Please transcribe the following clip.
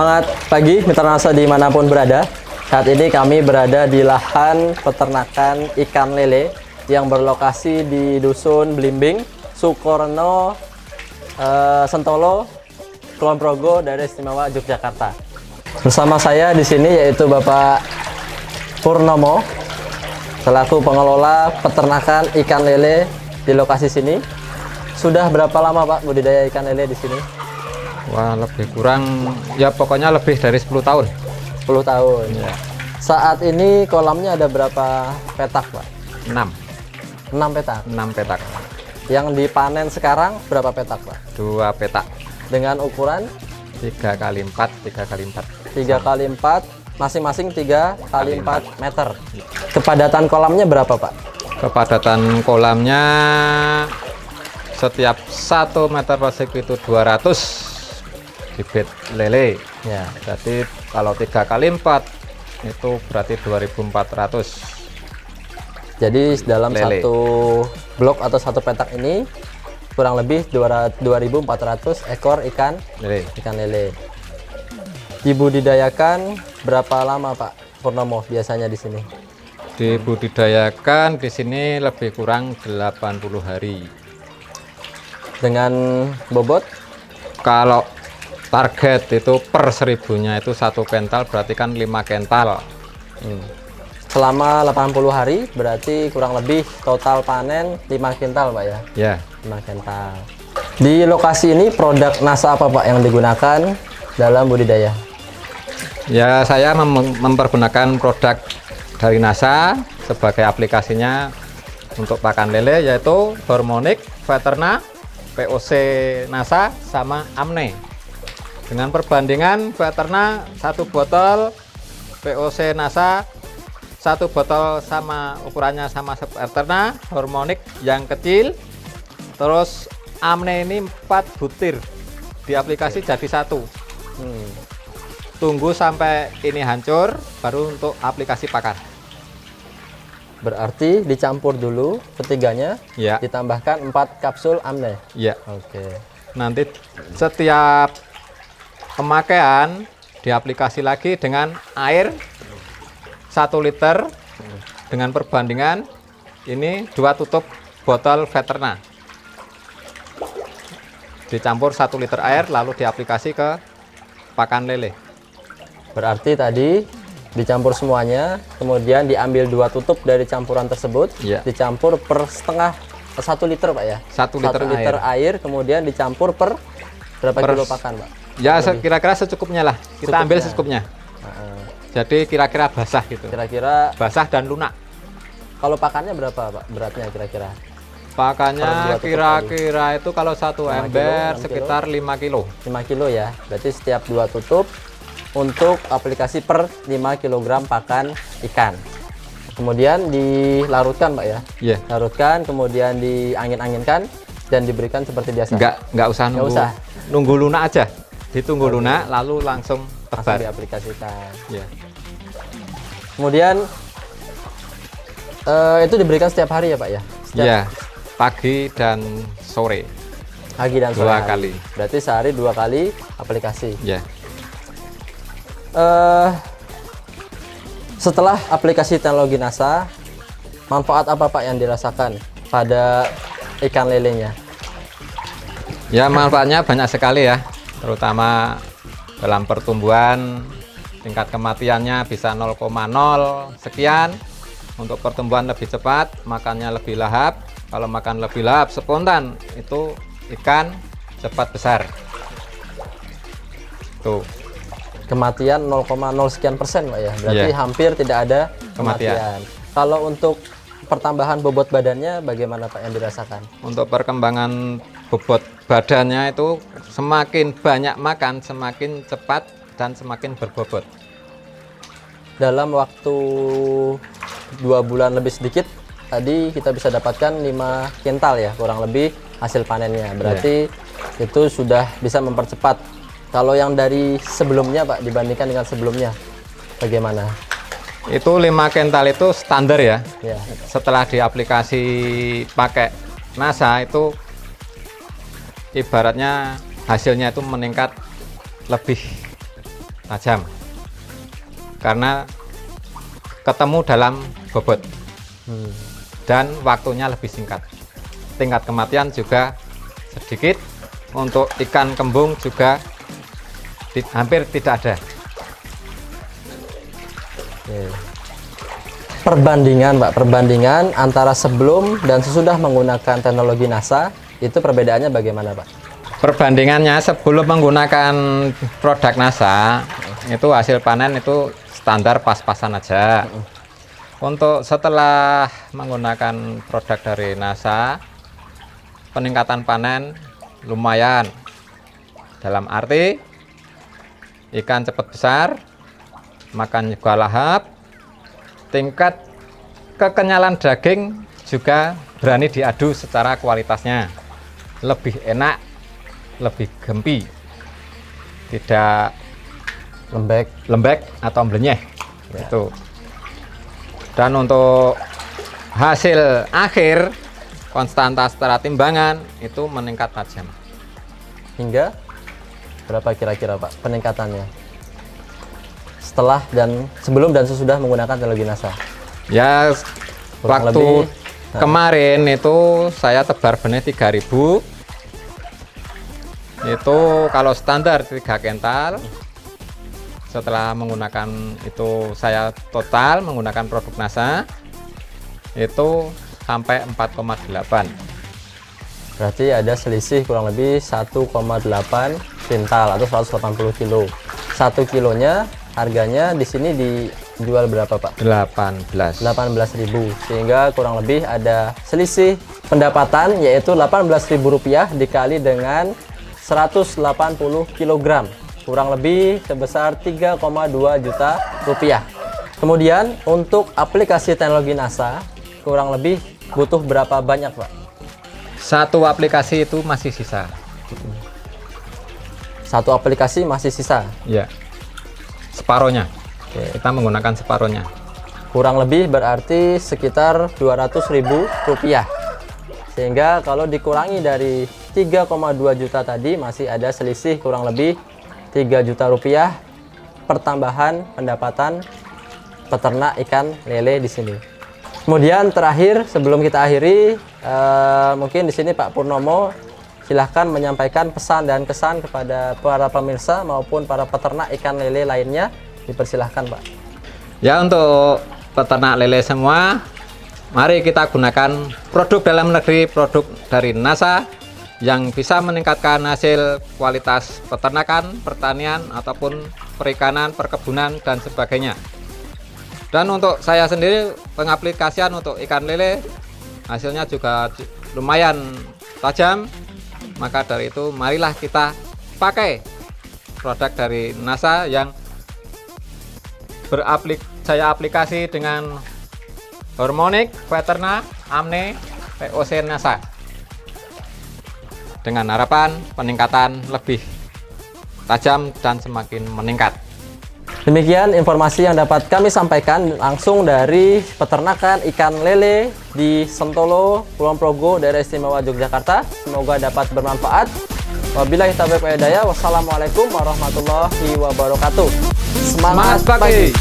Semangat pagi mitra NASA dimanapun berada. Saat ini kami berada di lahan peternakan ikan lele yang berlokasi di Dusun Blimbing, Sukorno, Sentolo, Kulon Progo, Daerah Istimewa Yogyakarta. Bersama saya di sini yaitu Bapak Purnomo, selaku pengelola peternakan ikan lele di lokasi sini. Sudah berapa lama Pak budidaya ikan lele di sini? Wah, lebih kurang, ya pokoknya lebih dari 10 tahun. 10 tahun. Ya. Saat ini kolamnya ada berapa petak Pak? 6 petak. 6 petak. Yang dipanen sekarang berapa petak Pak? 2 petak. Dengan ukuran 3 kali 4, 3 kali 4. 3 kali 4, masing-masing 3 kali 4 meter. Kepadatan kolamnya berapa Pak? Kepadatan kolamnya setiap 1 meter persegi itu 200 bibit lele. Ya. Jadi kalau 3 kali 4 itu berarti 2400. Jadi dalam Lele. satu blok atau satu petak ini kurang lebih 2400 ekor ikan lele. Dibudidayakan berapa lama Pak Purnomo biasanya di sini? Dibudidayakan di sini lebih kurang 80 hari. Dengan bobot Kalau target itu per 1000-nya itu 1 kental, berarti kan 5 kental. selama 80 hari berarti kurang lebih total panen 5 kintal Pak ya? Ya, 5 kintal. Di lokasi ini produk NASA apa Pak yang digunakan dalam budidaya? ya saya mempergunakan produk dari NASA sebagai aplikasinya untuk pakan lele, yaitu Hormonic, Veterna, POC NASA, sama Amne. Dengan perbandingan Veterna 1 botol, POC NASA 1 botol, sama ukurannya sama Veterna, Hormonic yang kecil, terus Amne ini 4 butir di aplikasi jadi 1. Tunggu sampai ini hancur baru untuk aplikasi pakan. Berarti dicampur dulu ketiganya, Ya. ditambahkan 4 kapsul Amne. Ya, Oke. nanti setiap pemakaian diaplikasi lagi dengan air 1 liter dengan perbandingan ini 2 tutup botol Veterna. Dicampur 1 liter air lalu diaplikasi ke pakan lele. Berarti tadi dicampur semuanya, kemudian diambil 2 tutup dari campuran tersebut, Ya. dicampur per 1 liter Pak ya? 1 liter 1 liter air, kemudian dicampur per berapa Per- kilo pakan Pak? Ya, kira-kira secukupnya lah. Kita ambil secukupnya. Heeh. Jadi kira-kira basah gitu. Kira-kira Basah dan lunak. kalau pakannya berapa Pak beratnya kira-kira? Pakannya Per 2 tutup kira-kira itu kalau 1 5 kilo, ember 6 sekitar 5 kilo. 5 kilo ya, berarti setiap 2 tutup untuk aplikasi per 5 kg pakan ikan. Kemudian dilarutkan Pak ya? Iya. Larutkan, kemudian diangin-anginkan dan diberikan seperti biasa. Nggak usah Nggak nunggu. usah. Nunggu lunak aja. Ditunggu lunak lalu langsung Langsung tebar. diaplikasikan. Iya. Kemudian itu diberikan setiap hari ya Pak ya? Setiap Iya. Pagi dan sore. pagi dan sore 2 hari. kali. Berarti sehari 2 kali aplikasi. Ya. Setelah aplikasi teknologi NASA, manfaat apa Pak yang dirasakan pada ikan lelenya? Ya, manfaatnya banyak sekali ya. Terutama dalam pertumbuhan, tingkat kematiannya bisa 0,0 sekian. Untuk pertumbuhan lebih cepat, makannya lebih lahap. Kalau makan lebih lahap spontan, itu ikan cepat besar. Tuh. Kematian 0,0 sekian persen Pak ya, berarti Iya. hampir tidak ada Kematian. kematian. Kalau untuk pertambahan bobot badannya bagaimana Pak yang dirasakan? Untuk perkembangan bobot badannya itu semakin banyak makan, semakin cepat dan semakin berbobot. Dalam waktu 2 bulan lebih sedikit, tadi kita bisa dapatkan 5 kintal ya, kurang lebih hasil panennya. Berarti itu sudah bisa mempercepat. Kalau yang dari sebelumnya Pak, dibandingkan dengan sebelumnya, bagaimana? Itu 5 kental itu standar ya. Ya. Setelah diaplikasi pakai NASA itu ibaratnya hasilnya itu meningkat lebih tajam karena ketemu dalam bobot dan waktunya lebih singkat. Tingkat kematian juga sedikit. Untuk ikan kembung juga hampir tidak ada. Perbandingan Pak, perbandingan antara sebelum dan sesudah menggunakan teknologi NASA, itu perbedaannya bagaimana Pak? Perbandingannya sebelum menggunakan produk NASA, itu hasil panen itu standar pas-pasan aja. Untuk setelah menggunakan produk dari NASA, peningkatan panen lumayan. Dalam arti, ikan cepat besar, makan juga lahap, tingkat kekenyalan daging juga berani diadu secara kualitasnya. Lebih enak, lebih gempi, tidak lembek atau melenyeh itu. Dan untuk hasil akhir konstanta secara timbangan itu meningkat tajam. Hingga berapa kira-kira Pak peningkatannya setelah dan sebelum dan sesudah menggunakan teknologi NASA? Ya, Kurang waktu lebih, kemarin itu saya tebar benih 3000. Itu kalau standar 3 kental. Setelah menggunakan itu saya total menggunakan produk NASA itu sampai 4,8. Berarti ada selisih kurang lebih 1,8 kintal atau 180 kilo. 1 kilonya harganya di sini dijual berapa Pak? 18. 18.000, sehingga kurang lebih ada selisih pendapatan yaitu Rp18.000 dikali dengan 180 kg, kurang lebih sebesar 3,2 juta rupiah. Kemudian untuk aplikasi teknologi NASA kurang lebih butuh berapa banyak Pak? Satu aplikasi itu masih sisa. Satu aplikasi masih sisa. Ya, separohnya. Kita menggunakan separohnya. Kurang lebih berarti sekitar Rp200.000. Sehingga kalau dikurangi dari 3,2 juta tadi masih ada selisih kurang lebih 3 juta rupiah pertambahan pendapatan peternak ikan lele di sini. Kemudian terakhir sebelum kita akhiri, mungkin di sini Pak Purnomo silahkan menyampaikan pesan dan kesan kepada para pemirsa maupun para peternak ikan lele lainnya. Dipersilahkan Pak. Ya, untuk peternak lele semua, mari kita gunakan produk dalam negeri, produk dari NASA yang bisa meningkatkan hasil kualitas peternakan, pertanian, ataupun perikanan, perkebunan, dan sebagainya. Dan untuk saya sendiri, pengaplikasian untuk ikan lele, hasilnya juga lumayan tajam. Maka dari itu, marilah kita pakai produk dari NASA yang saya aplikasi dengan Hormonic Veterna Amne POC NASA dengan harapan peningkatan lebih tajam dan semakin meningkat. Demikian informasi yang dapat kami sampaikan langsung dari peternakan ikan lele di Sentolo, Kulon Progo, Daerah Istimewa Yogyakarta. Semoga dapat bermanfaat. Wabillahi taufiq wal hidayah. Wassalamualaikum warahmatullahi wabarakatuh. Semangat pagi.